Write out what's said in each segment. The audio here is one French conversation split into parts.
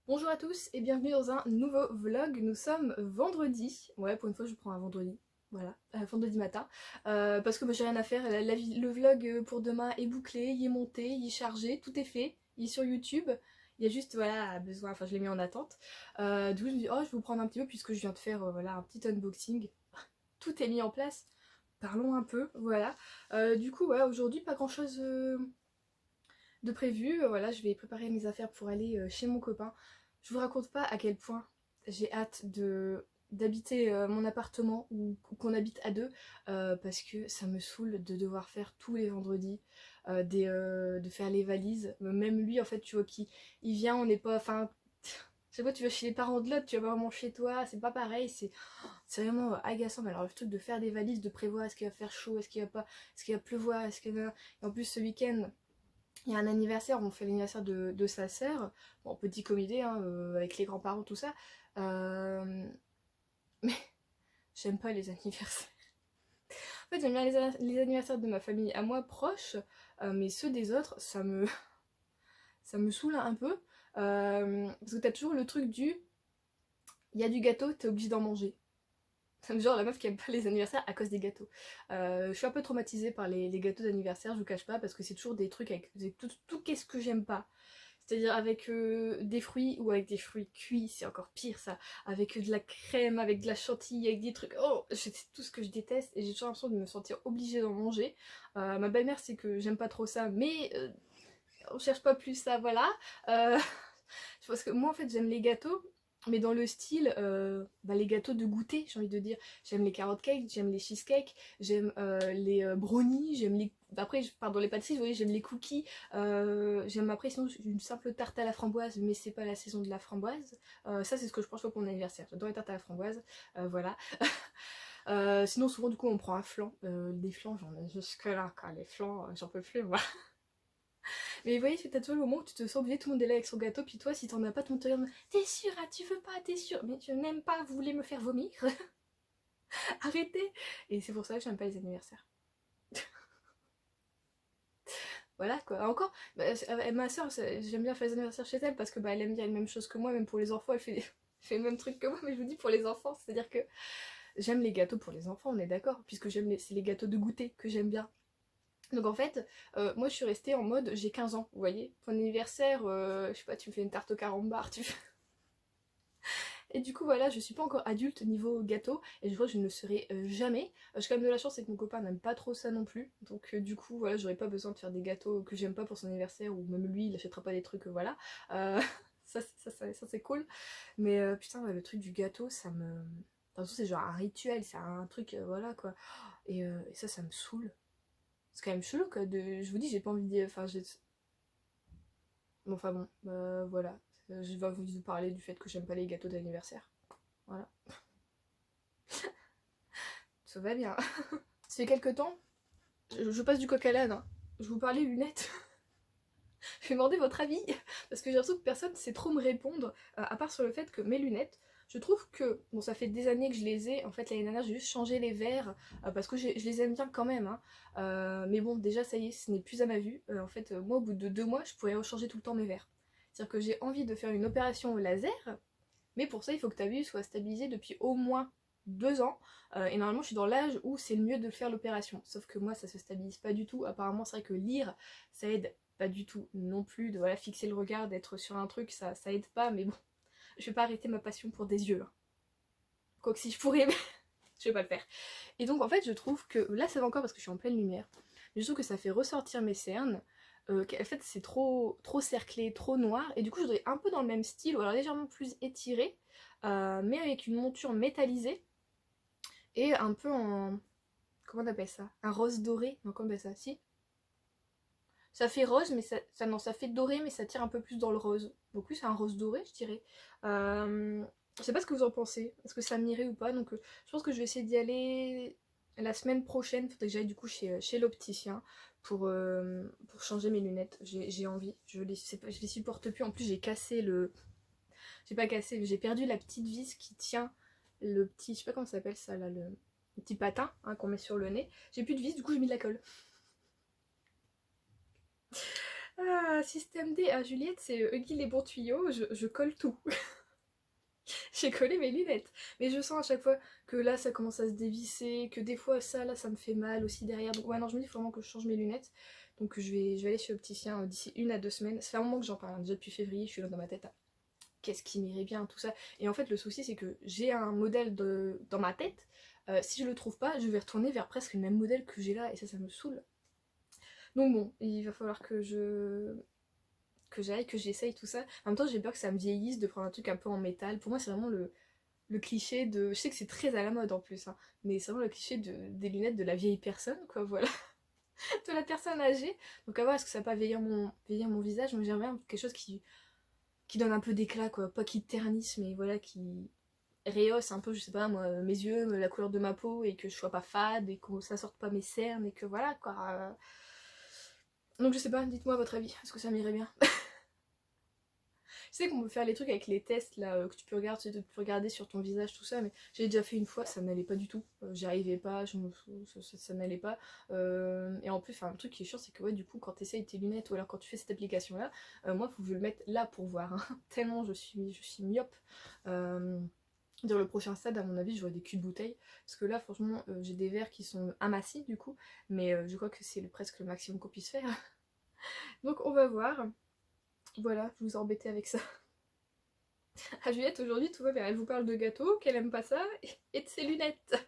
Bonjour à tous et bienvenue dans un nouveau vlog. Nous sommes vendredi. Ouais, pour une fois je prends un vendredi. Voilà, vendredi matin. Parce que moi j'ai rien à faire. Le vlog pour demain est bouclé, il est monté, il est chargé, tout est fait. Il est sur YouTube. Il y a juste voilà besoin, enfin je l'ai mis en attente. Du coup je me dis oh je vais vous prendre un petit peu puisque je viens de faire voilà un petit unboxing. Tout est mis en place. Parlons un peu, voilà. Du coup ouais aujourd'hui pas grand chose de prévu. Voilà, je vais préparer mes affaires pour aller chez mon copain. Je vous raconte pas à quel point j'ai hâte de d'habiter mon appartement ou qu'on habite à deux parce que ça me saoule de devoir faire tous les vendredis de faire les valises. Même lui en fait tu vois qui il vient, on n'est pas enfin je sais pas, tu vas chez les parents de l'autre, tu vas pas vraiment chez toi, c'est pas pareil, c'est vraiment agaçant. Mais alors le truc de faire des valises, de prévoir est-ce qu'il va faire chaud, est-ce qu'il va pas, est-ce qu'il va pleuvoir, est-ce qu'il va... Et en plus ce week-end il y a un anniversaire, on fait l'anniversaire de sa sœur, bon, petit comité, hein, avec les grands-parents, tout ça. Euh, Mais j'aime pas les anniversaires. En fait, j'aime bien les anniversaires de ma famille à moi proche, mais ceux des autres, ça me saoule un peu. Parce que t'as toujours le truc du il y a du gâteau, t'es obligé d'en manger. Genre la meuf qui aime pas les anniversaires à cause des gâteaux. Je suis un peu traumatisée par les gâteaux d'anniversaire, je vous cache pas, parce que c'est toujours des trucs avec tout qu'est-ce que j'aime pas. C'est-à-dire avec des fruits ou avec des fruits cuits, c'est encore pire ça. Avec de la crème, avec de la chantilly, avec des trucs. Oh, c'est tout ce que je déteste et j'ai toujours l'impression de me sentir obligée d'en manger. Ma belle-mère c'est que j'aime pas trop ça, mais on cherche pas plus ça, voilà. Euh, Parce que moi en fait j'aime les gâteaux, mais dans le style les gâteaux de goûter, j'ai envie de dire. J'aime les carrot cakes, j'aime les cheesecakes, j'aime les brownies, j'aime les... Après je pars dans les pâtisseries, vous voyez, j'aime les cookies, j'aime après sinon une simple tarte à la framboise, mais c'est pas la saison de la framboise. Ça c'est ce que je pense pour mon anniversaire, j'adore les tartes à la framboise, voilà. Sinon souvent du coup on prend un flan, des flans j'en ai jusque là, quoi. Les flans j'en peux plus moi. Mais vous voyez, c'est peut-être le moment où tu te sens obligé, tout le monde est là avec son gâteau, puis toi, si t'en as pas, tout le monde te regarde, t'es sûre, ah, tu veux pas, t'es sûre, mais je n'aime pas, vous voulez me faire vomir. Arrêtez. Et c'est pour ça que j'aime pas les anniversaires. Voilà quoi. Encore, ma soeur, j'aime bien faire les anniversaires chez elle parce que elle aime bien les mêmes choses que moi, même pour les enfants, elle fait, fait le même truc que moi, mais je vous dis pour les enfants, c'est-à-dire que j'aime les gâteaux pour les enfants, on est d'accord, puisque c'est les gâteaux de goûter que j'aime bien. Donc en fait, moi je suis restée en mode j'ai 15 ans, vous voyez. Pour mon anniversaire, je sais pas, tu me fais une tarte au carambar, tu fais... Et du coup voilà, je suis pas encore adulte niveau gâteau, et je crois que je ne le serai jamais. J'ai quand même de la chance, c'est que mon copain n'aime pas trop ça non plus. Donc du coup voilà, j'aurais pas besoin de faire des gâteaux que j'aime pas pour son anniversaire, ou même lui il achètera pas des trucs, voilà. Euh, ça c'est cool. Mais putain, ouais, le truc du gâteau, ça me... De toute façon c'est genre un rituel, c'est un truc, voilà quoi. Et ça me saoule. C'est quand même chelou quoi, je vous dis, j'ai pas envie de... Enfin, j'ai... Bon, enfin bon, voilà. Je vais vous parler du fait que j'aime pas les gâteaux d'anniversaire. Voilà. Ça va bien. Ça fait quelques temps, je passe du coq à l'âne, hein. Je vous parlais lunettes. Je vais demander votre avis, parce que j'ai l'impression que personne sait trop me répondre, à part sur le fait que mes lunettes, je trouve que, bon ça fait des années que je les ai, en fait l'année dernière j'ai juste changé les verres, parce que je les aime bien quand même, hein. Mais bon déjà ça y est, ce n'est plus à ma vue. En fait moi au bout de 2 mois je pourrais rechanger tout le temps mes verres. C'est-à-dire que j'ai envie de faire une opération au laser, mais pour ça il faut que ta vue soit stabilisée depuis au moins 2 ans, et normalement je suis dans l'âge où c'est le mieux de faire l'opération. Sauf que moi ça se stabilise pas du tout, apparemment c'est vrai que lire ça aide pas du tout non plus, de voilà, fixer le regard, d'être sur un truc, ça aide pas, mais bon, je vais pas arrêter ma passion pour des yeux, hein. Quoique si je pourrais, mais je vais pas le faire. Et donc en fait je trouve que, là ça va encore parce que je suis en pleine lumière, mais je trouve que ça fait ressortir mes cernes, qu'en fait c'est trop cerclé, trop noir, et du coup je voudrais un peu dans le même style, ou alors légèrement plus étiré, mais avec une monture métallisée, et un peu en... Comment on appelle ça? Un rose doré? Non, comment on appelle ça? Si? Ça fait rose, mais non, ça fait doré, mais ça tire un peu plus dans le rose. Donc oui, c'est un rose doré, je dirais. Je sais pas ce que vous en pensez. Est-ce que ça m'irait ou pas? Donc je pense que je vais essayer d'y aller la semaine prochaine. Faudrait que j'aille du coup chez l'opticien pour changer mes lunettes. J'ai envie. Je les supporte plus. En plus, j'ai cassé le... J'ai pas cassé, mais j'ai perdu la petite vis qui tient le petit... Je sais pas comment ça s'appelle ça, là, le petit patin, hein, qu'on met sur le nez. J'ai plus de vis, du coup j'ai mis de la colle. système D à Juliette, c'est Huggy les bons tuyaux, je colle tout. J'ai collé mes lunettes. Mais je sens à chaque fois que là ça commence à se dévisser, que des fois ça là ça me fait mal aussi derrière. Donc ouais non je me dis vraiment que je change mes lunettes. Donc je vais aller chez l'opticien d'ici 1 à 2 semaines. Ça fait un moment que j'en parle, hein. Déjà depuis février je suis là dans ma tête. Ah, qu'est-ce qui m'irait bien, tout ça. Et en fait le souci c'est que j'ai un modèle dans ma tête. Si je le trouve pas, je vais retourner vers presque le même modèle que j'ai là et ça me saoule. Donc bon, il va falloir que j'aille, que j'essaye tout ça. En même temps j'ai peur que ça me vieillisse de prendre un truc un peu en métal. Pour moi c'est vraiment le cliché de... Je sais que c'est très à la mode en plus, hein, mais c'est vraiment le cliché des lunettes de la vieille personne, quoi, voilà. De la personne âgée. Donc à voir, est-ce que ça va pas vieillir mon visage. Mais j'aimerais bien quelque chose qui donne un peu d'éclat, quoi. Pas qui ternisse, mais voilà, qui rehausse un peu, je sais pas moi, mes yeux, la couleur de ma peau, et que je sois pas fade, et que ça sorte pas mes cernes, et que voilà, quoi. Donc je sais pas, dites-moi votre avis, est-ce que ça m'irait bien? Je sais qu'on peut faire les trucs avec les tests là que tu peux regarder sur ton visage, tout ça, mais j'ai déjà fait une fois, ça n'allait pas du tout. J'y arrivais pas, ça n'allait pas. Et en plus, enfin, le truc qui est chiant, c'est que ouais, du coup, quand tu essayes tes lunettes ou alors quand tu fais cette application là, moi, faut que je le mette là pour voir. Hein. Tellement je suis myope. Dire le prochain stade, à mon avis, j'aurai des culs de bouteille. Parce que là, franchement, j'ai des verres qui sont amincis du coup, mais je crois que c'est presque le maximum qu'on puisse faire. Donc on va voir. Voilà, je vous embêtais avec ça. Ah Juliette, aujourd'hui tout va bien, elle vous parle de gâteau, qu'elle aime pas ça, et de ses lunettes.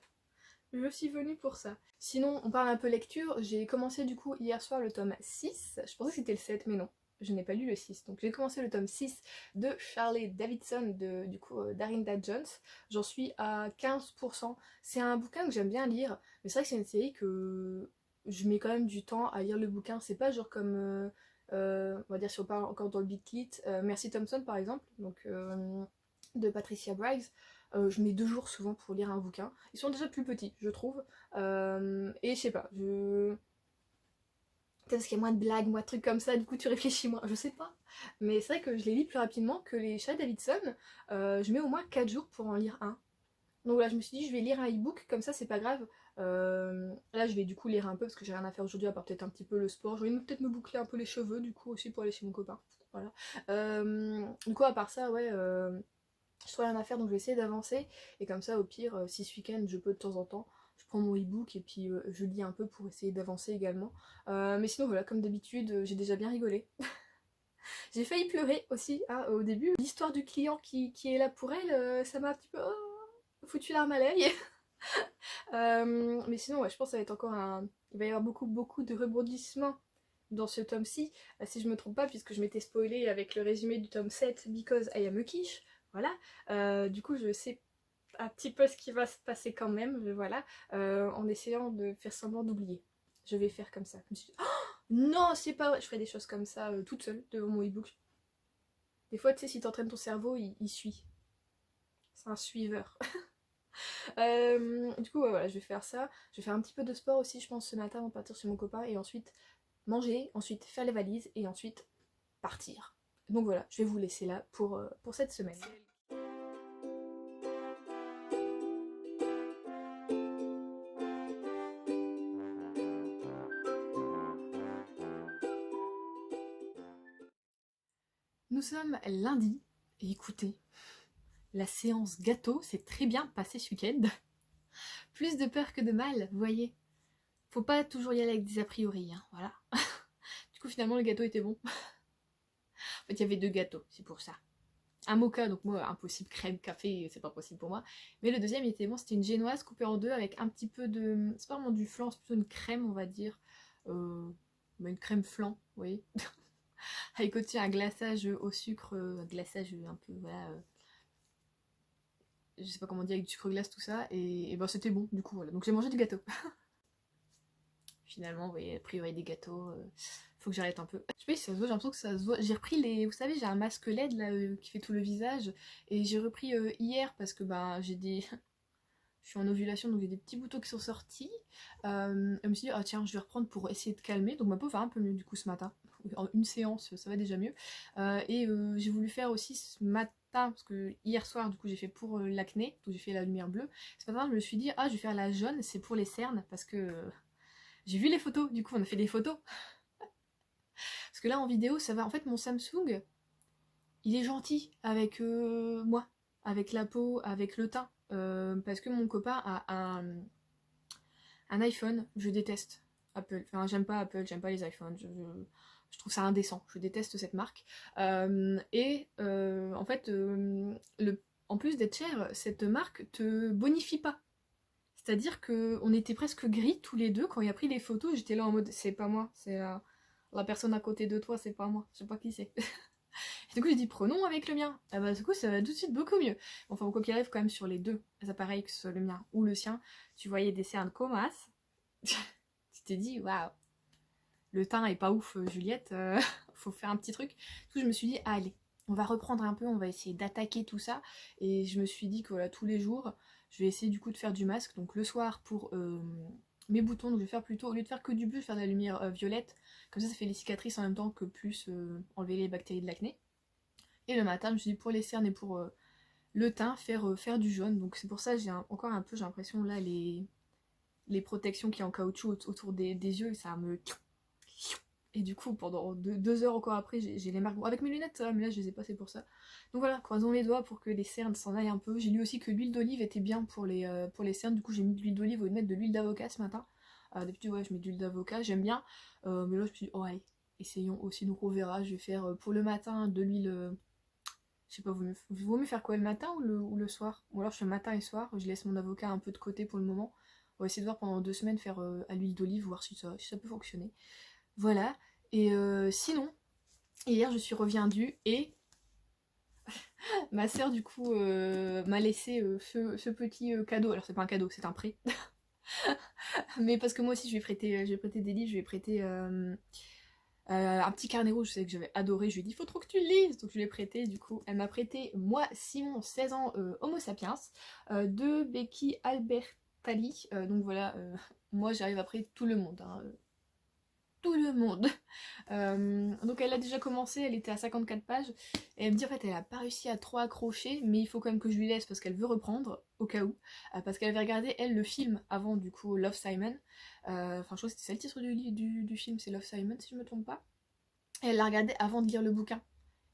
Je suis venue pour ça. Sinon, on parle un peu lecture, j'ai commencé du coup hier soir le tome 6, je pensais que c'était le 7, mais non, je n'ai pas lu le 6. Donc j'ai commencé le tome 6 de Charlie Davidson, du coup d'Arinda Jones. J'en suis à 15%. C'est un bouquin que j'aime bien lire, mais c'est vrai que c'est une série que je mets quand même du temps à lire le bouquin. C'est pas genre comme... on va dire si on parle encore dans le beat lit, Merci Thompson par exemple, donc de Patricia Briggs. Je mets 2 jours souvent pour lire un bouquin. Ils sont déjà plus petits, je trouve. Et je sais pas, peut-être parce qu'il y a moins de blagues, moins de trucs comme ça, du coup tu réfléchis moins, je sais pas. Mais c'est vrai que je les lis plus rapidement que les Charlie Davidson. Je mets au moins 4 jours pour en lire un. Donc là, je me suis dit, je vais lire un e-book, comme ça, c'est pas grave. Là, je vais du coup lire un peu parce que j'ai rien à faire aujourd'hui, à part peut-être un petit peu le sport. Je vais peut-être me boucler un peu les cheveux, du coup, aussi pour aller chez mon copain. Voilà. Du coup, à part ça, ouais, je trouve rien à faire, donc je vais essayer d'avancer. Et comme ça, au pire, si ce week-end je peux de temps en temps, je prends mon e-book et puis je lis un peu pour essayer d'avancer également. Mais sinon, voilà, comme d'habitude, j'ai déjà bien rigolé. J'ai failli pleurer aussi hein, au début. L'histoire du client qui est là pour elle, ça m'a un petit peu foutu l'arme à l'œil. Mais sinon, ouais, je pense que ça va être encore un... Il va y avoir beaucoup de rebondissements dans ce tome-ci, si je me trompe pas, puisque je m'étais spoilé avec le résumé du tome 7, Because I am a quiche. Voilà. Du coup, je sais un petit peu ce qui va se passer quand même, voilà, en essayant de faire semblant d'oublier. Je vais faire comme ça. Comme si... Oh non, c'est pas vrai. Je ferai des choses comme ça toute seule devant mon e-book. Des fois, tu sais, si t'entraînes ton cerveau, il suit. C'est un suiveur. Du coup, ouais, voilà, je vais faire ça. Je vais faire un petit peu de sport aussi, je pense, ce matin avant de partir chez mon copain. Et ensuite, manger, ensuite faire les valises et ensuite partir. Donc voilà, je vais vous laisser là pour cette semaine. Nous sommes lundi et écoutez, la séance gâteau s'est très bien passée ce week-end. Plus de peur que de mal, vous voyez. Faut pas toujours y aller avec des a priori, hein, voilà. Du coup, finalement, le gâteau était bon. En fait, il y avait 2 gâteaux, c'est pour ça. Un mocha, donc moi, impossible, crème, café, c'est pas possible pour moi. Mais le deuxième, il était bon, c'était une génoise coupée en 2 avec un petit peu de... C'est pas vraiment du flan, c'est plutôt une crème, on va dire. Une crème flan, vous voyez. Avec aussi un glaçage au sucre, un glaçage un peu, voilà... je sais pas comment dire, avec du sucre glace, tout ça. Et ben, c'était bon, du coup, voilà. Donc j'ai mangé du gâteau. Finalement, vous voyez, a priori des gâteaux, faut que j'arrête un peu. Je sais pas si ça se voit, j'ai l'impression que ça se voit. J'ai repris les... Vous savez, j'ai un masque LED là qui fait tout le visage. Et j'ai repris hier parce que ben j'ai des... Je suis en ovulation donc j'ai des petits boutons qui sont sortis. Je me suis dit, ah tiens, je vais reprendre pour essayer de calmer. Donc ma peau va un peu mieux du coup ce matin. En une séance, ça va déjà mieux. J'ai voulu faire aussi ce matin, parce que hier soir du coup j'ai fait pour l'acné, donc j'ai fait la lumière bleue. Ce matin je me suis dit, ah je vais faire la jaune, c'est pour les cernes, parce que j'ai vu les photos, du coup on a fait des photos. Parce que là en vidéo ça va, en fait mon Samsung il est gentil avec moi, avec la peau, avec le teint, parce que mon copain a un iPhone, je déteste Apple, enfin j'aime pas Apple, j'aime pas les iPhones, je trouve ça indécent, je déteste cette marque. En fait, en plus d'être cher, cette marque te bonifie pas. C'est-à-dire qu'on était presque gris tous les deux quand il a pris les photos, j'étais là en mode c'est pas moi, c'est la personne à côté de toi, c'est pas moi, je sais pas qui c'est. Et du coup j'ai dit prenons avec le mien. Ah bah du coup ça va tout de suite beaucoup mieux. Enfin quoi qu'il arrive quand même sur les deux appareils, que ce soit le mien ou le sien, tu voyais des cernes comme as. Tu t'es dit waouh, le teint est pas ouf Juliette, faut faire un petit truc. Du coup je me suis dit allez, on va reprendre un peu, on va essayer d'attaquer tout ça. Et je me suis dit que voilà, tous les jours, je vais essayer du coup de faire du masque. Donc le soir pour mes boutons, donc je vais faire plutôt, au lieu de faire que du bleu, je vais faire de la lumière violette. Comme ça fait les cicatrices en même temps que plus enlever les bactéries de l'acné. Et le matin, je me suis dit pour les cernes et pour le teint, faire du jaune. Donc c'est pour ça que j'ai encore un peu, j'ai l'impression là, les protections qui est en caoutchouc autour des yeux, ça me... Et du coup, pendant 2 heures encore après, j'ai les marques. Bon, avec mes lunettes, ça va, mais là, je les ai passées pour ça. Donc voilà, croisons les doigts pour que les cernes s'en aillent un peu. J'ai lu aussi que l'huile d'olive était bien pour les cernes. Du coup, j'ai mis de l'huile d'olive au lieu de mettre de l'huile d'avocat ce matin. D'habitude, ouais, je mets de l'huile d'avocat, j'aime bien. Mais là, je me suis dit, oh, allez, essayons aussi. Donc on verra. Je vais faire pour le matin de l'huile... je sais pas, vaut mieux faire quoi, le matin ou le soir? Ou alors je fais matin et soir, je laisse mon avocat un peu de côté pour le moment. On va essayer de voir pendant 2 semaines faire à l'huile d'olive, voir si ça peut fonctionner. Voilà. Et sinon, hier je suis reviendue et ma soeur du coup m'a laissé ce petit cadeau. Alors c'est pas un cadeau, c'est un prêt. Mais parce que moi aussi je vais prêter des livres, je vais prêter un petit carnet rouge, je sais que j'avais adoré, je lui ai dit faut trop que tu le lises, donc je lui ai prêté, du coup elle m'a prêté moi Simon 16 ans Homo sapiens de Becky Albertalli, donc voilà, moi j'arrive après tout le monde, hein, tout le monde. Donc elle a déjà commencé, elle était à 54 pages, et elle me dit en fait elle a pas réussi à trop accrocher, mais il faut quand même que je lui laisse parce qu'elle veut reprendre, au cas où, parce qu'elle avait regardé elle le film avant du coup Love Simon, enfin je crois que c'était ça le titre du film, c'est Love Simon si je me trompe pas, et elle l'a regardé avant de lire le bouquin.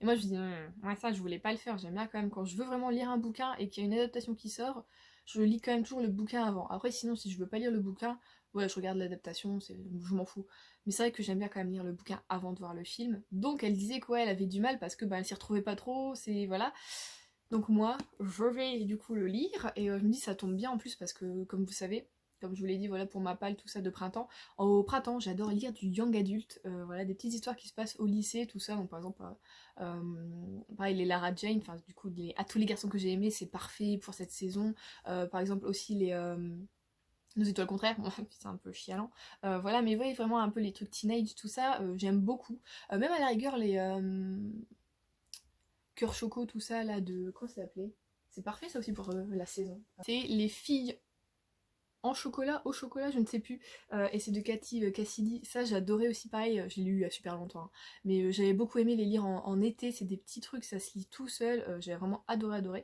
Et moi je me dis, ouais, ça je voulais pas le faire, j'aime bien quand même quand je veux vraiment lire un bouquin et qu'il y a une adaptation qui sort, je lis quand même toujours le bouquin avant. Après sinon si je veux pas lire le bouquin, ouais je regarde l'adaptation, je m'en fous. Mais c'est vrai que j'aime bien quand même lire le bouquin avant de voir le film. Donc elle disait que ouais, elle avait du mal parce que bah, elle s'y retrouvait pas trop, c'est voilà. Donc moi, je vais du coup le lire et je me dis ça tombe bien en plus parce que comme vous savez, comme je vous l'ai dit voilà pour ma palle tout ça de printemps, au printemps j'adore lire du young adulte, voilà des petites histoires qui se passent au lycée tout ça. Donc par exemple pareil les Lara Jane, enfin du coup à tous les garçons que j'ai aimés c'est parfait pour cette saison. Par exemple aussi les nos étoiles contraires, c'est un peu chialant. Voilà, mais ouais, vraiment un peu les trucs teenage, tout ça, j'aime beaucoup. Même à la rigueur, les cœur choco, tout ça, là, de... Comment ça s'appelait? C'est parfait, ça aussi, pour la saison. C'est les filles en chocolat, au chocolat, je ne sais plus. Et c'est de Cathy Cassidy. Ça, j'adorais aussi, pareil, je l'ai lu il y a super longtemps. Hein. Mais j'avais beaucoup aimé les lire en été, c'est des petits trucs, ça se lit tout seul. J'avais vraiment adoré.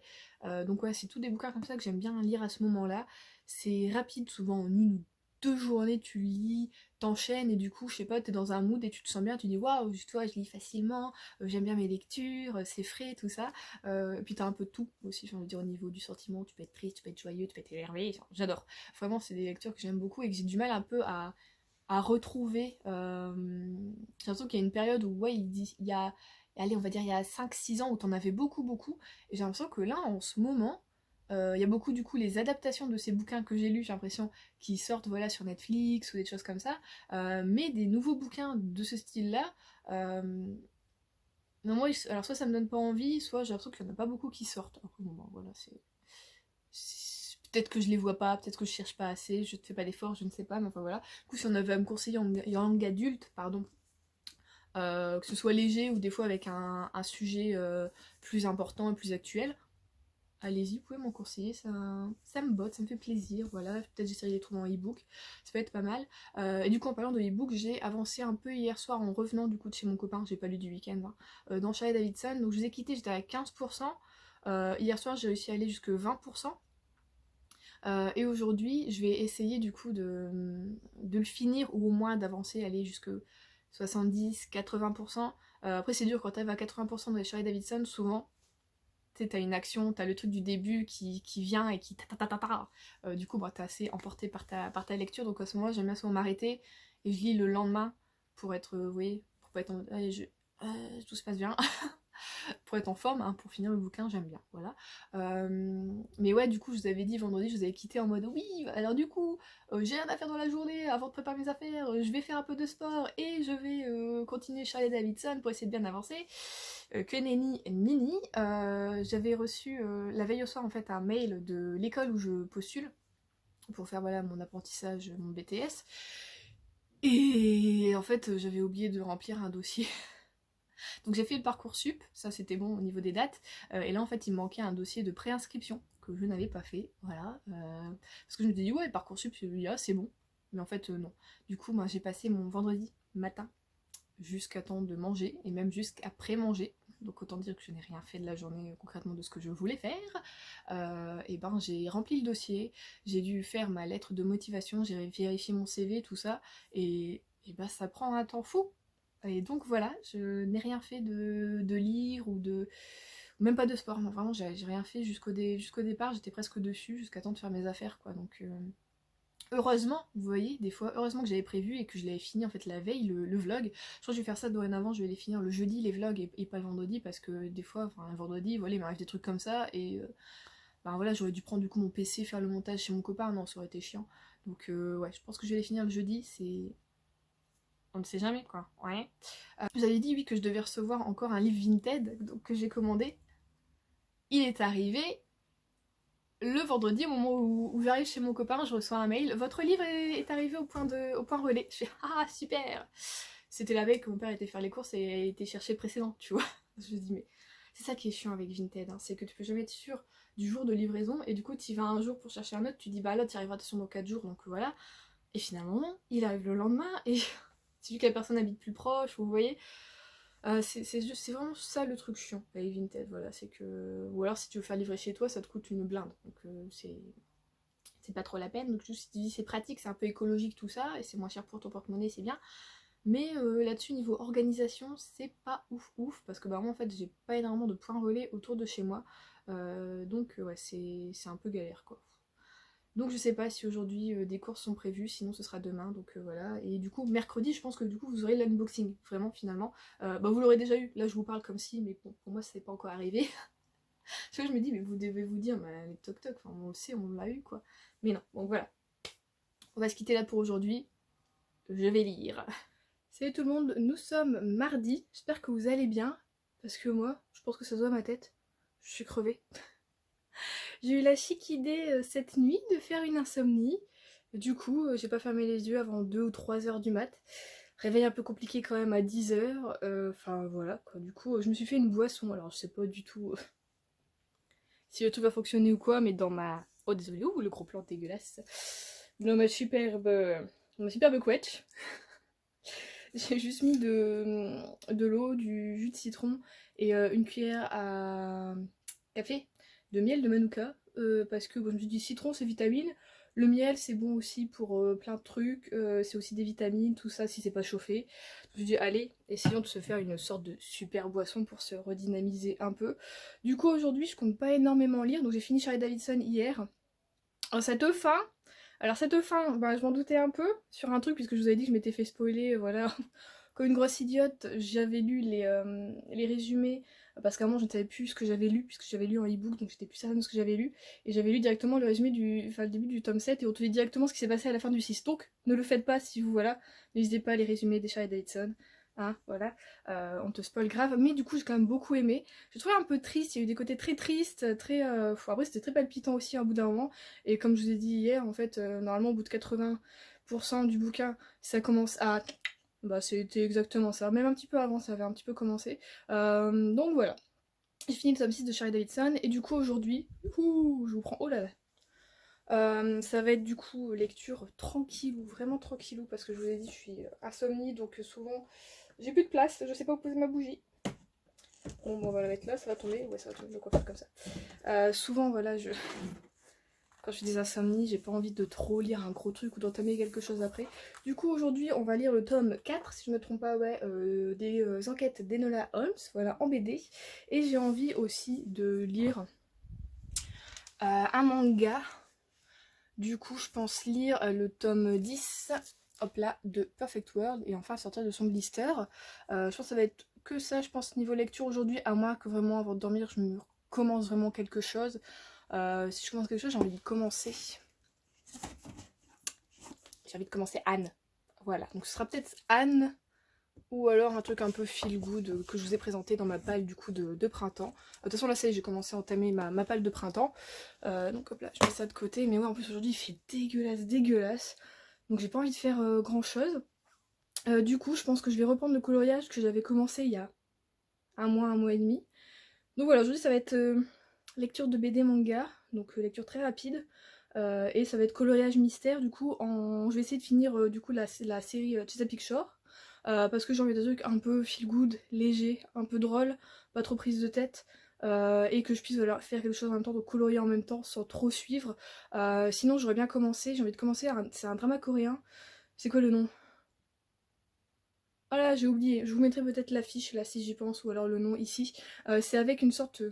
Donc ouais, c'est tous des bouquins comme ça que j'aime bien lire à ce moment-là. C'est rapide, souvent en 1 ou 2 journées, tu lis, t'enchaînes, et du coup, je sais pas, t'es dans un mood et tu te sens bien, tu dis waouh, toi, je lis facilement, j'aime bien mes lectures, c'est frais, tout ça. Et puis t'as un peu de tout aussi, j'ai envie de dire, au niveau du sentiment, tu peux être triste, tu peux être joyeux, tu peux être énervé, enfin, j'adore. Vraiment, c'est des lectures que j'aime beaucoup et que j'ai du mal un peu à retrouver. J'ai l'impression qu'il y a une période où, ouais, il y a, allez, on va dire, il y a 5 6 ans où t'en avais beaucoup, et j'ai l'impression que là, en ce moment, il y a beaucoup, du coup, les adaptations de ces bouquins que j'ai lus, j'ai l'impression, qui sortent, voilà, sur Netflix ou des choses comme ça, mais des nouveaux bouquins de ce style-là, non, moi, alors soit ça me donne pas envie, soit j'ai l'impression qu'il y en a pas beaucoup qui sortent. Après, bon, ben, voilà, peut-être que je les vois pas, peut-être que je cherche pas assez, je ne fais pas d'efforts, je ne sais pas, mais enfin voilà. Du coup, si on avait à me conseiller en langue adulte, pardon, que ce soit léger ou des fois avec un sujet plus important et plus actuel, allez-y, vous pouvez m'en conseiller, ça me botte, ça me fait plaisir, voilà. Peut-être j'essaierai de les trouver en e-book, ça peut être pas mal. Et du coup, en parlant de e-book, j'ai avancé un peu hier soir en revenant du coup de chez mon copain, j'ai pas lu du week-end, hein, dans Charlie Davidson, donc je vous ai quitté, j'étais à 15%. Hier soir, j'ai réussi à aller jusque 20%. Et aujourd'hui, je vais essayer du coup de le finir ou au moins d'avancer, aller jusque 70-80%. Après c'est dur quand t'arrives à 80% dans les Harley Davidson, souvent tu sais, t'as une action, t'as le truc du début qui vient et qui du coup, bah, t'es assez emporté par ta lecture, donc à ce moment-là, j'aime bien souvent m'arrêter et je lis le lendemain pour être, vous voyez, pour pas être en mode, allez, tout se passe bien, pour être en forme, hein, pour finir le bouquin, j'aime bien, voilà. Mais ouais, du coup, je vous avais dit vendredi, je vous avais quitté en mode, oui, alors du coup, j'ai rien à faire dans la journée, avant de préparer mes affaires, je vais faire un peu de sport et je vais continuer Charlie Davidson pour essayer de bien avancer. Que nenni nini, j'avais reçu la veille au soir en fait un mail de l'école où je postule pour faire voilà mon apprentissage, mon BTS. Et en fait j'avais oublié de remplir un dossier. Donc j'ai fait le Parcoursup, ça c'était bon au niveau des dates. Et là en fait il me manquait un dossier de préinscription que je n'avais pas fait, voilà. Parce que je me suis dit ouais Parcoursup c'est bon. Mais en fait non. Du coup moi j'ai passé mon vendredi matin jusqu'à temps de manger, et même jusqu'après manger. Donc autant dire que je n'ai rien fait de la journée concrètement de ce que je voulais faire. Et ben j'ai rempli le dossier, j'ai dû faire ma lettre de motivation, j'ai vérifié mon CV, tout ça, et ben ça prend un temps fou. Et donc voilà, je n'ai rien fait de lire ou de... Même pas de sport, non vraiment j'ai rien fait jusqu'au départ, j'étais presque dessus jusqu'à temps de faire mes affaires quoi, donc... Heureusement, vous voyez, des fois, heureusement que j'avais prévu et que je l'avais fini en fait la veille, le vlog. Je crois que je vais faire ça dorénavant, je vais les finir le jeudi, les vlogs, et pas le vendredi, parce que des fois, enfin, un vendredi, voilà, il m'arrive des trucs comme ça, et ben voilà, j'aurais dû prendre du coup mon PC, faire le montage chez mon copain, non, ça aurait été chiant. Donc ouais, je pense que je vais les finir le jeudi, c'est... On ne sait jamais, quoi, ouais. Vous avez dit, oui, que je devais recevoir encore un livre Vinted, donc, que j'ai commandé. Il est arrivé, le vendredi, au moment où j'arrive chez mon copain, je reçois un mail. Votre livre est arrivé au point relais. Je fais ah super. C'était la veille que mon père était faire les courses et était chercher le précédent, tu vois. Je me dis mais c'est ça qui est chiant avec Vinted, hein, c'est que tu peux jamais être sûr du jour de livraison et du coup tu y vas un jour pour chercher un autre, tu dis bah là tu y arriveras de toute façon dans 4 jours donc voilà. Et finalement non, il arrive le lendemain et c'est vu que la personne habite plus proche, vous voyez. C'est vraiment ça le truc chiant avec Vinted, voilà, c'est que... Ou alors si tu veux faire livrer chez toi, ça te coûte une blinde, donc c'est pas trop la peine, donc juste si tu dis c'est pratique, c'est un peu écologique tout ça, et c'est moins cher pour ton porte-monnaie, c'est bien, mais là-dessus, niveau organisation, c'est pas ouf, parce que bah moi en fait j'ai pas énormément de points relais autour de chez moi, donc ouais, c'est un peu galère quoi. Donc je sais pas si aujourd'hui des courses sont prévues, sinon ce sera demain, donc voilà. Et du coup, mercredi, je pense que du coup vous aurez l'unboxing, vraiment finalement. Bah vous l'aurez déjà eu, là je vous parle comme si, mais bon, pour moi c'est pas encore arrivé. Parce que je me dis, mais vous devez vous dire, bah les toc toc, enfin on le sait, on l'a eu quoi. Mais non, donc voilà. On va se quitter là pour aujourd'hui, je vais lire. Salut tout le monde, nous sommes mardi, j'espère que vous allez bien, parce que moi, je pense que ça se voit à ma tête, je suis crevée. J'ai eu la chic idée cette nuit de faire une insomnie. Du coup, j'ai pas fermé les yeux avant 2 ou 3 heures du mat. Réveil un peu compliqué quand même à 10 heures. Enfin voilà quoi. Du coup, je me suis fait une boisson. Alors je sais pas du tout si le truc va fonctionner ou quoi, mais dans ma... Oh désolé, ouh, le gros plan dégueulasse. Dans ma superbe couette. J'ai juste mis de l'eau, du jus de citron et une cuillère à café de miel de manuka, parce que bon, je me suis dit citron c'est vitamine, le miel c'est bon aussi pour plein de trucs, c'est aussi des vitamines, tout ça si c'est pas chauffé. Je me suis dit allez, essayons de se faire une sorte de super boisson pour se redynamiser un peu. Du coup aujourd'hui je compte pas énormément lire, donc j'ai fini Charlie Davidson hier. Cette fin, alors cette fin, bah, je m'en doutais un peu sur un truc puisque je vous avais dit que je m'étais fait spoiler, voilà. Comme une grosse idiote, j'avais lu les résumés, parce qu'avant je ne savais plus ce que j'avais lu, puisque j'avais lu en e-book, donc j'étais plus certaine de ce que j'avais lu, et j'avais lu directement le résumé le début du tome 7, et on te dit directement ce qui s'est passé à la fin du 6, donc ne le faites pas si vous, voilà, n'hésitez pas à les résumer des Charlie Davidson, hein, voilà, on te spoil grave, mais du coup j'ai quand même beaucoup aimé, je trouvais un peu triste, il y a eu des côtés très tristes, très, après c'était très palpitant aussi au bout d'un moment, et comme je vous ai dit hier, en fait, normalement au bout de 80% du bouquin, ça commence à... Bah c'était exactement ça, même un petit peu avant, ça avait un petit peu commencé. Donc voilà, j'ai fini le tome 6 de Charlie Davidson, et du coup aujourd'hui, je vous prends, oh là là, ça va être du coup lecture tranquillou, vraiment tranquillou, parce que je vous ai dit, je suis insomnie, donc souvent j'ai plus de place, je sais pas où poser ma bougie. Bon, on va la mettre là, ça va tomber, ouais ça va tomber, je vais quoi faire comme ça. Souvent voilà, Quand je fais des insomnies, j'ai pas envie de trop lire un gros truc ou d'entamer quelque chose après. Du coup, aujourd'hui, on va lire le tome 4, si je me trompe pas, ouais, des enquêtes d'Enola Holmes, voilà, en BD. Et j'ai envie aussi de lire un manga. Du coup, je pense lire le tome 10, hop là, de Perfect World, et enfin sortir de son blister. Je pense que ça va être que ça, je pense, niveau lecture aujourd'hui, à moins que vraiment, avant de dormir, je me commence vraiment quelque chose. Si je commence quelque chose, j'ai envie de commencer. J'ai envie de commencer Anne. Voilà, donc ce sera peut-être Anne ou alors un truc un peu feel good que je vous ai présenté dans ma palle du coup de printemps. De toute façon là ça y est, j'ai commencé à entamer ma palle de printemps. Donc hop là, je mets ça de côté. Mais ouais, en plus aujourd'hui il fait dégueulasse. Donc j'ai pas envie de faire grand chose. Du coup je pense que je vais reprendre le coloriage que j'avais commencé il y a un mois et demi. Donc voilà, aujourd'hui ça va être lecture de BD manga, donc lecture très rapide. Et ça va être coloriage mystère, du coup je vais essayer de finir du coup la série Chesapeake Shore. Parce que j'ai envie de trucs un peu feel good, léger, un peu drôle, pas trop prise de tête. Et que je puisse voilà, faire quelque chose en même temps, de colorier en même temps sans trop suivre. Sinon j'aurais bien commencé, j'ai envie de commencer, c'est un drama coréen. C'est quoi le nom? Oh là, j'ai oublié, je vous mettrai peut-être l'affiche là si j'y pense, ou alors le nom ici. C'est avec une sorte,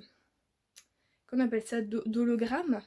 qu'on appelle ça, d'hologramme.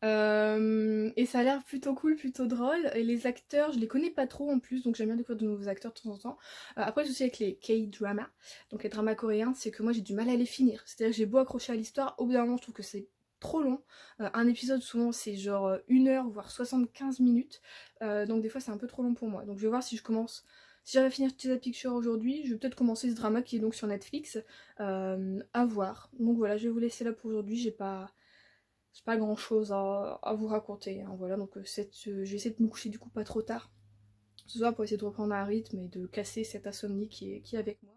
Et ça a l'air plutôt cool, plutôt drôle. Et les acteurs, je les connais pas trop en plus, donc j'aime bien découvrir de nouveaux acteurs de temps en temps. Après, le souci avec les K-dramas, donc les dramas coréens, c'est que moi j'ai du mal à les finir. C'est-à-dire que j'ai beau accrocher à l'histoire, au bout d'un moment, je trouve que c'est trop long. Un épisode, souvent, c'est genre 1 heure, voire 75 minutes. Donc des fois, c'est un peu trop long pour moi. Donc je vais voir si je commence. Si j'arrive à finir Cheetah Picture aujourd'hui, je vais peut-être commencer ce drama qui est donc sur Netflix. À voir. Donc voilà, je vais vous laisser là pour aujourd'hui. J'ai pas grand chose à vous raconter, hein, voilà, donc je vais essayer de me coucher du coup pas trop tard ce soir pour essayer de reprendre un rythme et de casser cette insomnie qui est avec moi.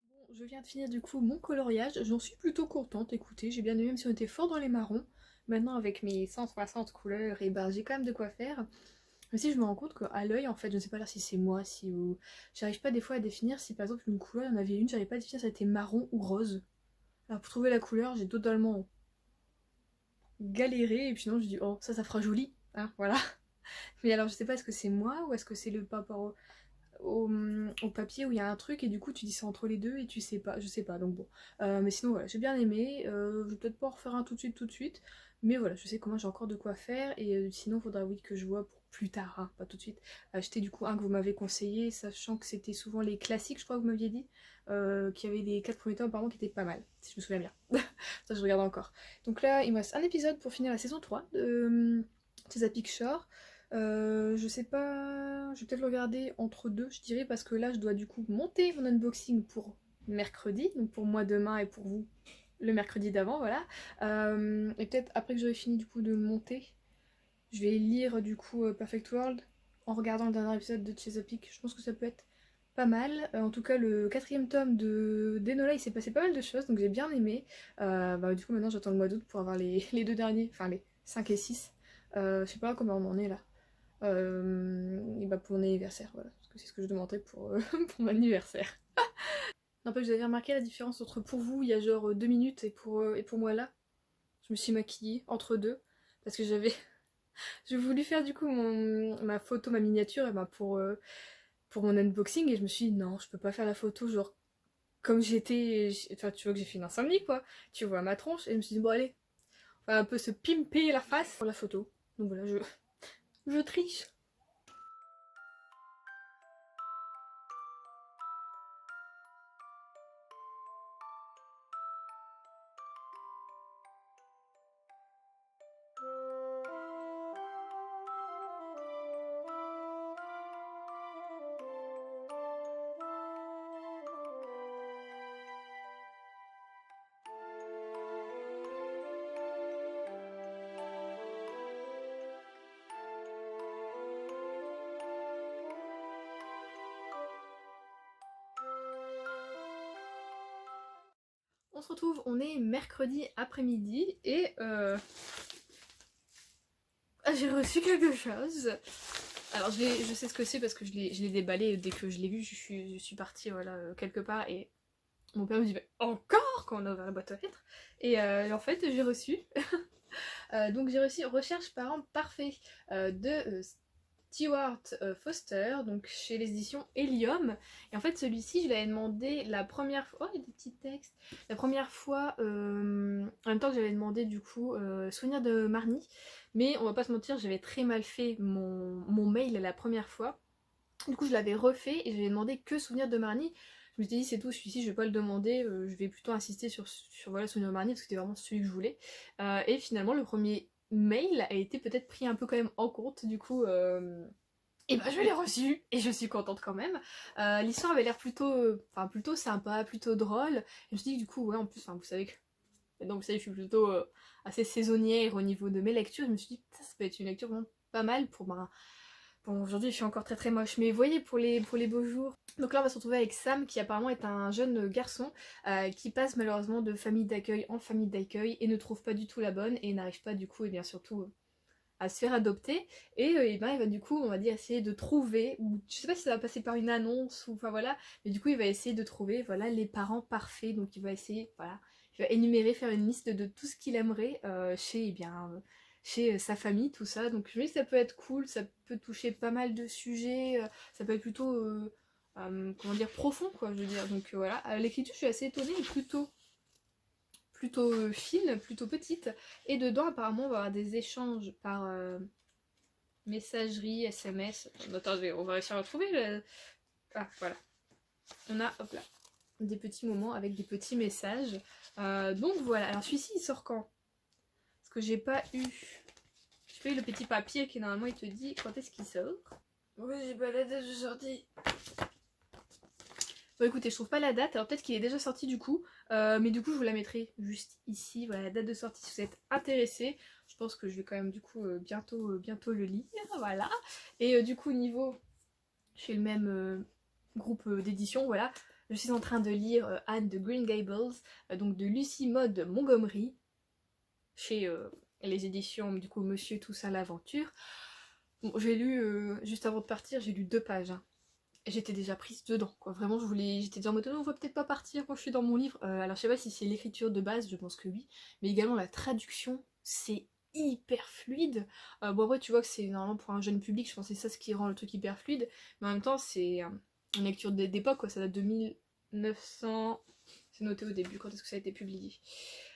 Bon, je viens de finir du coup mon coloriage, j'en suis plutôt contente, écoutez, j'ai bien aimé même si on était fort dans les marrons. Maintenant avec mes 160 couleurs, et ben j'ai quand même de quoi faire. Mais si je me rends compte qu'à l'œil, en fait, je ne sais pas là si c'est moi, si ou... J'arrive pas des fois à définir si par exemple une couleur, il y en avait une, j'arrive pas à définir si ça était marron ou rose. Alors pour trouver la couleur, j'ai totalement galéré et puis non, je dis oh ça fera joli, hein, voilà. Mais alors je sais pas, est-ce que c'est moi ou est-ce que c'est le par rapport au papier où il y a un truc et du coup tu dis c'est entre les deux et tu sais pas, je sais pas, donc bon. Mais sinon voilà, j'ai bien aimé, je vais peut-être pas en refaire un tout de suite, mais voilà, je sais comment j'ai encore de quoi faire et sinon faudra oui que je vois pour plus tard, hein, pas tout de suite, acheter du coup un que vous m'avez conseillé, sachant que c'était souvent les classiques je crois que vous m'aviez dit, qui avaient les 4 premiers tomes apparemment qui étaient pas mal, si je me souviens bien. Ça je regarde encore. Donc là il me reste un épisode pour finir la saison 3 de Chesapeake Shore. Je sais pas, je vais peut-être le regarder entre deux, je dirais, parce que là je dois du coup monter mon unboxing pour mercredi, donc pour moi demain et pour vous le mercredi d'avant, voilà. Et peut-être après que j'aurai fini du coup de monter, je vais lire du coup Perfect World en regardant le dernier épisode de Chesapeake. Je pense que ça peut être pas mal. En tout cas, le quatrième tome de d'Enola, il s'est passé pas mal de choses, donc j'ai bien aimé. Bah, du coup, maintenant j'attends le mois d'août pour avoir les deux derniers, enfin les 5 et 6. Je sais pas comment on en est là. Et bah pour mon anniversaire, voilà, parce que c'est ce que je demanderais pour, pour mon anniversaire. N'empêche, vous avez remarqué la différence entre pour vous il y a genre 2 minutes et pour moi là. Je me suis maquillée entre deux parce que j'ai voulu faire du coup ma photo, ma miniature et bah pour mon unboxing et je me suis dit non, je peux pas faire la photo genre comme j'étais, enfin tu vois que j'ai fait une insomnie quoi, tu vois ma tronche et je me suis dit bon allez, on va un peu se pimper la face pour la photo. Donc voilà, je triche. On se retrouve, on est mercredi après-midi et j'ai reçu quelque chose. Alors je sais ce que c'est parce que je l'ai déballé dès que je l'ai vu, je suis partie voilà, quelque part et mon père me dit mais encore quand on a ouvert la boîte aux lettres. Et en fait j'ai reçu, donc j'ai reçu Recherche parents parfaits de Stewart Foster, donc chez les éditions Helium. Et en fait celui-ci je l'avais demandé la première fois, oh il y a des petits textes, la première fois en même temps que j'avais demandé du coup Souvenir de Marnie, mais on va pas se mentir, j'avais très mal fait mon mail la première fois. Du coup je l'avais refait et j'avais demandé que Souvenir de Marnie. Je me suis dit c'est tout, celui-ci je vais pas le demander, je vais plutôt insister sur voilà, Souvenir de Marnie parce que c'était vraiment celui que je voulais. Et finalement le premier mail a été peut-être pris un peu quand même en compte, du coup et bah je l'ai reçu et je suis contente quand même. L'histoire avait l'air plutôt sympa, plutôt drôle. Et je me suis dit du coup ouais en plus vous savez que donc vous savez je suis plutôt assez saisonnière au niveau de mes lectures. Je me suis dit ça peut être une lecture vraiment pas mal pour ma... Bon aujourd'hui je suis encore très très moche mais vous voyez pour les beaux jours. Donc là on va se retrouver avec Sam qui apparemment est un jeune garçon qui passe malheureusement de famille d'accueil en famille d'accueil et ne trouve pas du tout la bonne et n'arrive pas du coup et bien surtout à se faire adopter et ben il va du coup on va dire essayer de trouver, ou je sais pas si ça va passer par une annonce ou enfin voilà, mais du coup il va essayer de trouver voilà les parents parfaits. Donc il va essayer voilà, il va énumérer, faire une liste de tout ce qu'il aimerait chez chez sa famille, tout ça. Donc je me dis que ça peut être cool, ça peut toucher pas mal de sujets, ça peut être plutôt comment dire profond quoi je veux dire. Donc voilà, à l'écriture je suis assez étonnée, mais plutôt fine, plutôt petite. Et dedans, apparemment, on va avoir des échanges par messagerie, SMS. Attendez, on va réussir à retrouver le... Ah, voilà. On a, hop là, des petits moments avec des petits messages. Donc voilà. Alors celui-ci, il sort quand? Parce que j'ai pas eu... J'ai pas eu le petit papier qui, normalement, il te dit quand est-ce qu'il sort. Oui, j'ai pas la date de sortie. Bon écoutez, je trouve pas la date, alors peut-être qu'il est déjà sorti du coup, mais du coup je vous la mettrai juste ici, voilà la date de sortie si vous êtes intéressés. Je pense que je vais quand même du coup bientôt le lire, voilà. Et du coup niveau, chez le même groupe d'édition, voilà, je suis en train de lire Anne de Green Gables, donc de Lucy Maud Montgomery, chez les éditions du coup Monsieur Toussaint l'Aventure. Bon, j'ai lu, juste avant de partir, j'ai lu 2 pages, hein. J'étais déjà prise dedans quoi, vraiment j'étais déjà en mode on va peut-être pas partir quand je suis dans mon livre. Alors je sais pas si c'est l'écriture de base, je pense que oui, mais également la traduction, c'est hyper fluide. Bon après tu vois que c'est normalement pour un jeune public, je pense que c'est ça ce qui rend le truc hyper fluide, mais en même temps c'est une lecture d'époque quoi, ça date de 1900, c'est noté au début quand est-ce que ça a été publié.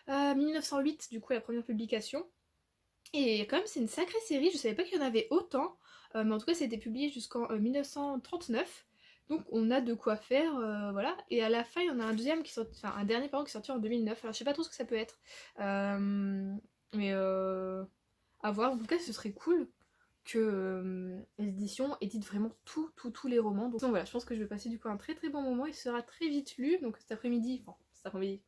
1908 du coup la première publication, et quand même c'est une sacrée série, je savais pas qu'il y en avait autant. Mais en tout cas, ça a été publié jusqu'en 1939. Donc on a de quoi faire, voilà. Et à la fin, il y en a un deuxième qui sort, enfin un dernier pardon qui est sorti en 2009. Alors je sais pas trop ce que ça peut être, mais à voir. En tout cas, ce serait cool que les éditions éditent vraiment tous les romans. Donc voilà, je pense que je vais passer du coup un très très bon moment. Il sera très vite lu. Donc cet après-midi, enfin cet après-midi.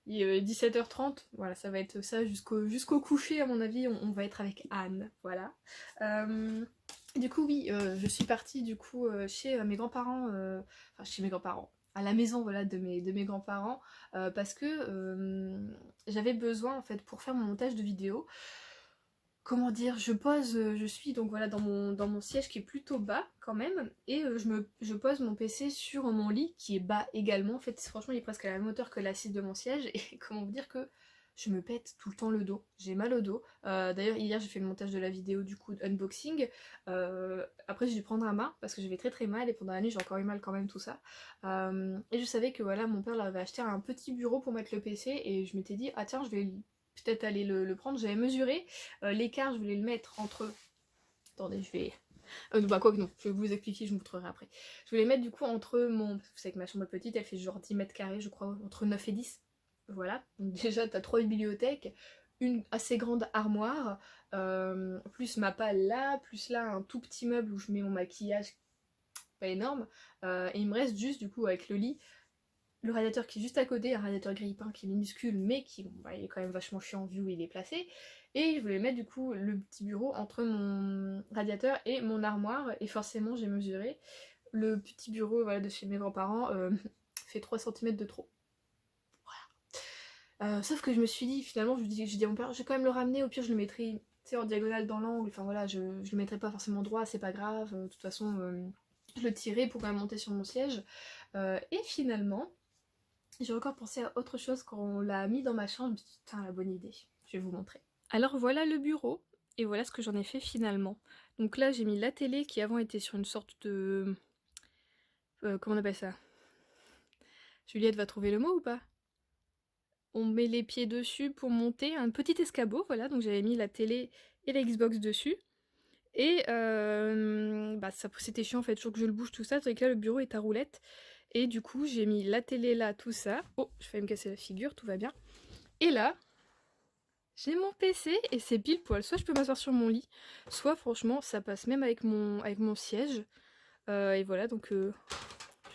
Il est 17h30, voilà, ça va être ça jusqu'au coucher à mon avis, on va être avec Anne, voilà. Du coup oui, je suis partie du coup chez mes grands-parents, enfin chez mes grands-parents, à la maison voilà de mes grands-parents, parce que j'avais besoin en fait pour faire mon montage de vidéo. Comment dire, je suis donc voilà dans mon siège qui est plutôt bas quand même, et je pose mon PC sur mon lit qui est bas également. En fait franchement il est presque à la même hauteur que l'assise de mon siège, et comment vous dire que je me pète tout le temps le dos, j'ai mal au dos. D'ailleurs hier j'ai fait le montage de la vidéo du coup unboxing, après j'ai dû prendre un bain parce que j'avais très très mal, et pendant la nuit j'ai encore eu mal quand même tout ça. Et je savais que voilà mon père là, avait acheté un petit bureau pour mettre le PC, et je m'étais dit ah tiens je vais peut-être aller le prendre. J'avais mesuré l'écart, je voulais le mettre entre... Attendez, je vais... bah quoi que non, je vais vous expliquer, je vous montrerai après. Je voulais mettre du coup entre mon... Vous savez que ma chambre est petite, elle fait genre 10 mètres carrés je crois, entre 9 et 10. Voilà, donc déjà t'as 3 bibliothèques, une assez grande armoire, plus ma palle là, plus là un tout petit meuble où je mets mon maquillage, pas énorme, et il me reste juste du coup avec le lit, le radiateur qui est juste à côté, un radiateur grille-pain qui est minuscule mais qui bon, bah, il est quand même vachement chiant vu où il est placé, et je voulais mettre du coup le petit bureau entre mon radiateur et mon armoire, et forcément j'ai mesuré, le petit bureau voilà, de chez mes grands-parents fait 3 cm de trop. Sauf que je me suis dit, finalement, j'ai dit à mon père, je vais quand même le ramener, au pire je le mettrai, tu sais, en diagonale dans l'angle, enfin voilà, je le mettrai pas forcément droit, c'est pas grave, de toute façon, je le tirais pour quand même monter sur mon siège. Et finalement, j'ai encore pensé à autre chose quand on l'a mis dans ma chambre, je me suis dit, putain, la bonne idée, je vais vous montrer. Alors voilà le bureau, et voilà ce que j'en ai fait finalement. Donc là, j'ai mis la télé qui avant était sur une sorte de... comment on appelle ça? Juliette va trouver le mot ou pas? On met les pieds dessus pour monter un petit escabeau, voilà, donc j'avais mis la télé et la Xbox dessus. Et bah c'était chiant en fait, toujours que je le bouge tout ça, tandis que là le bureau est à roulettes. Et du coup j'ai mis la télé là, tout ça. Oh, je vais me casser la figure, tout va bien. Et là, j'ai mon PC et c'est pile poil. Soit je peux m'asseoir sur mon lit, soit franchement ça passe même avec mon siège. Et voilà, donc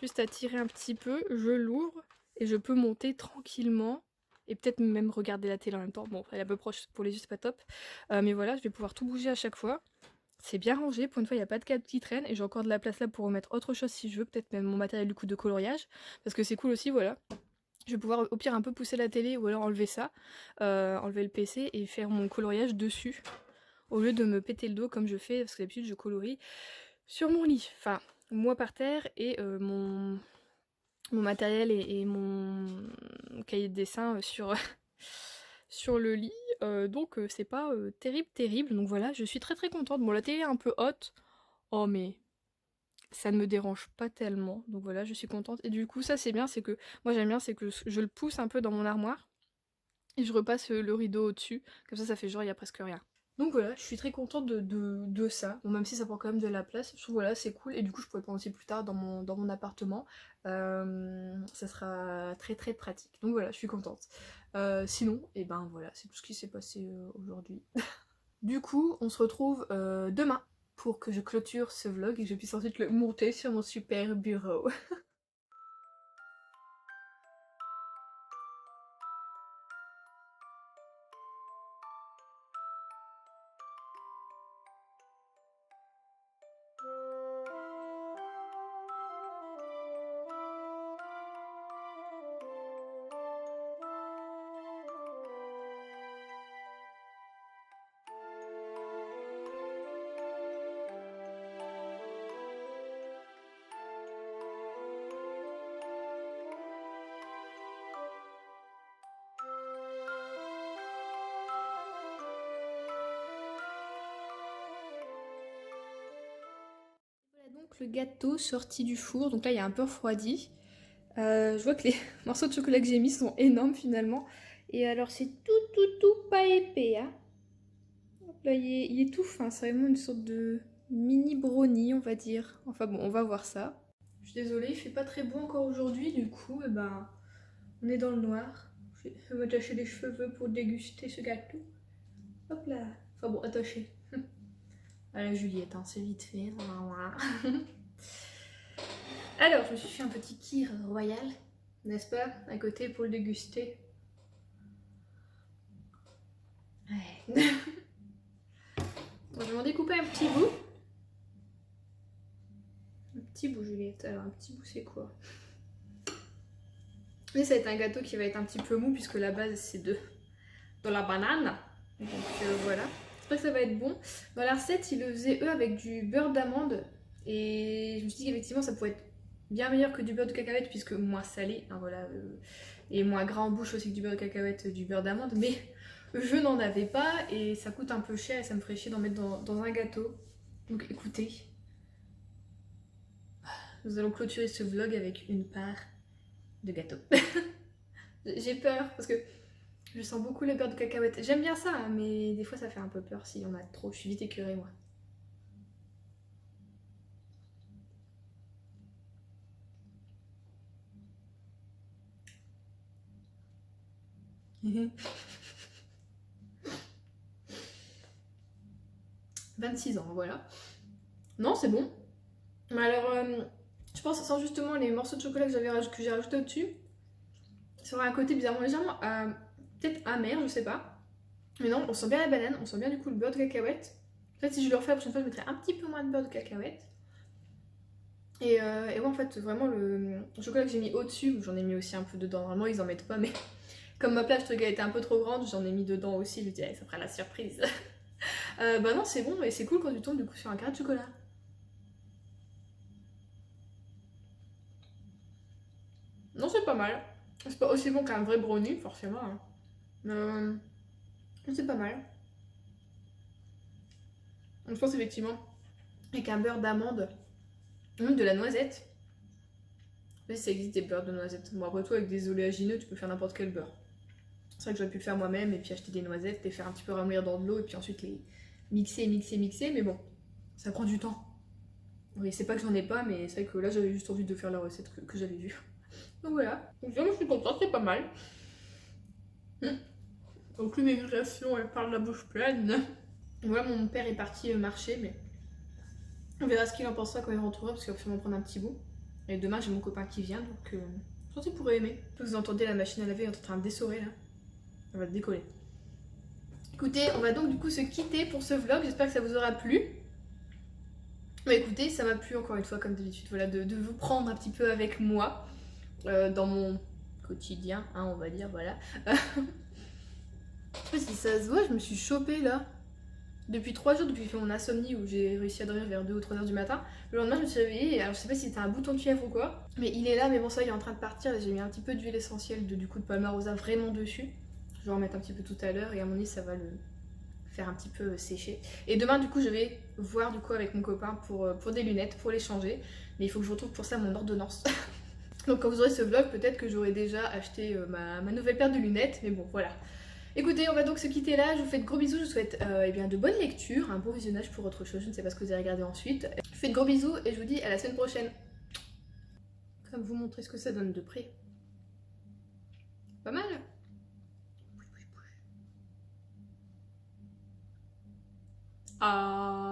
juste à tirer un petit peu, je l'ouvre et je peux monter tranquillement. Et peut-être même regarder la télé en même temps. Bon, elle est un peu proche pour les yeux, c'est pas top. Mais voilà, je vais pouvoir tout bouger à chaque fois. C'est bien rangé, pour une fois il n'y a pas de câble qui traîne. Et j'ai encore de la place là pour remettre autre chose si je veux. Peut-être même mon matériel du coup de coloriage. Parce que c'est cool aussi, voilà. Je vais pouvoir au pire un peu pousser la télé ou alors enlever ça. Enlever le PC et faire mon coloriage dessus. Au lieu de me péter le dos comme je fais. Parce que d'habitude je colorie sur mon lit. Enfin, moi par terre et mon matériel et mon cahier de dessin sur, sur le lit. Donc c'est pas terrible. Donc voilà, je suis très très contente. Bon, la télé est un peu haute. Oh mais ça ne me dérange pas tellement. Donc voilà, je suis contente. Et du coup, ça c'est bien, c'est que moi j'aime bien, c'est que je le pousse un peu dans mon armoire. Et je repasse le rideau au-dessus. Comme ça fait genre il y a presque rien. Donc voilà, je suis très contente de ça. Bon, même si ça prend quand même de la place, je trouve voilà, c'est cool. Et du coup, je pourrais le prendre aussi plus tard dans mon appartement. Ça sera très très pratique. Donc voilà, je suis contente. Sinon, et ben voilà, c'est tout ce qui s'est passé aujourd'hui. Du coup, on se retrouve demain pour que je clôture ce vlog et que je puisse ensuite le monter sur mon super bureau. Voilà donc le gâteau sorti du four, donc là il y a un peu refroidi. Je vois que les morceaux de chocolat que j'ai mis sont énormes finalement. Et alors c'est tout pas épais. Hein. Hop là, il est tout fin, c'est vraiment une sorte de mini brownie on va dire. Enfin bon, on va voir ça. Je suis désolée, il fait pas très beau encore aujourd'hui, du coup on est dans le noir. Je vais m'attacher les cheveux pour déguster ce gâteau. Hop là. Enfin bon, attaché. À la Juliette, hein, c'est vite fait. Alors, je me suis fait un petit kir royal, n'est-ce pas, à côté pour le déguster. Ouais. Bon, je vais m'en découper un petit bout. Un petit bout, Juliette. Alors, un petit bout, c'est quoi? Mais ça va être un gâteau qui va être un petit peu mou, puisque la base, c'est de la banane. Donc, voilà. J'espère que ça va être bon. Dans la recette, ils le faisaient, eux, avec du beurre d'amande. Et je me suis dit qu'effectivement, ça pourrait être bien meilleur que du beurre de cacahuète, puisque moins salé, hein, voilà, et moins gras en bouche aussi que du beurre de cacahuète, du beurre d'amande. Mais je n'en avais pas, et ça coûte un peu cher, et ça me ferait chier d'en mettre dans un gâteau. Donc écoutez, nous allons clôturer ce vlog avec une part de gâteau. J'ai peur, parce que je sens beaucoup le beurre de cacahuète. J'aime bien ça, hein, mais des fois ça fait un peu peur s'il y en a trop. Je suis vite écœurée, moi. Mhm. 26 ans, voilà. Non, c'est bon. Mais alors, je pense que sans justement les morceaux de chocolat que j'ai rajouté au-dessus, ça aura un côté bizarrement légèrement peut-être amer, je sais pas. Mais non, on sent bien la banane, on sent bien du coup le beurre de cacahuète. Peut-être si je le refais la prochaine fois, je mettrai un petit peu moins de beurre de cacahuète. Et ouais, en fait, vraiment le chocolat que j'ai mis au-dessus, j'en ai mis aussi un peu dedans. Normalement, ils en mettent pas, mais Comme ma plage truc a été un peu trop grande, j'en ai mis dedans aussi, je me dis, allez, ça fera la surprise. Bah non, c'est bon, et c'est cool quand tu tombes du coup sur un carré de chocolat. Non, c'est pas mal. C'est pas aussi bon qu'un vrai brownie, forcément. Hein. Euh, c'est pas mal. Je pense effectivement, avec un beurre d'amande, ou de la noisette. Je sais si ça existe des beurres de noisette. Bon, après tout, avec des oléagineux, tu peux faire n'importe quel beurre. C'est vrai que j'aurais pu le faire moi-même et puis acheter des noisettes, les faire un petit peu ramollir dans de l'eau et puis ensuite les mixer, mais bon, ça prend du temps. Oui, c'est pas que j'en ai pas, mais c'est vrai que là j'avais juste envie de faire la recette que j'avais vue. Donc voilà. Donc je suis contente, c'est pas mal. Aucune exagération, elle parle la bouche pleine. Voilà, mon père est parti marcher, mais on verra ce qu'il en pensera quand il rentrera parce qu'il va sûrement prendre un petit bout. Et demain j'ai mon copain qui vient, donc je pense qu'il pourrait aimer. Vous entendez la machine à laver est en train de dessorer là. Elle va décoller. Écoutez, on va donc du coup se quitter pour ce vlog, j'espère que ça vous aura plu. Mais écoutez, ça m'a plu encore une fois comme d'habitude, voilà, de vous prendre un petit peu avec moi dans mon quotidien, hein, on va dire, voilà. Je sais pas si ça se voit, je me suis chopée là. Depuis 3 jours, depuis que j'ai fait mon insomnie où j'ai réussi à dormir vers 2 ou 3 heures du matin, le lendemain je me suis réveillée, alors je sais pas si c'était un bouton de fièvre ou quoi, mais il est là, mais bon ça il est en train de partir, j'ai mis un petit peu d'huile essentielle du coup de Palmarosa vraiment dessus. Je vais en mettre un petit peu tout à l'heure et à mon avis ça va le faire un petit peu sécher. Et demain du coup je vais voir du coup avec mon copain pour des lunettes, pour les changer, mais il faut que je retrouve pour ça mon ordonnance. Donc quand vous aurez ce vlog, peut-être que j'aurai déjà acheté ma nouvelle paire de lunettes, mais bon voilà. Écoutez, on va donc se quitter là, je vous fais de gros bisous, je vous souhaite eh bien, de bonnes lectures, un bon visionnage pour autre chose, je ne sais pas ce que vous allez regarder ensuite. Je vous fais de gros bisous et je vous dis à la semaine prochaine. Comme vous montrer ce que ça donne de près. Pas mal. Ah.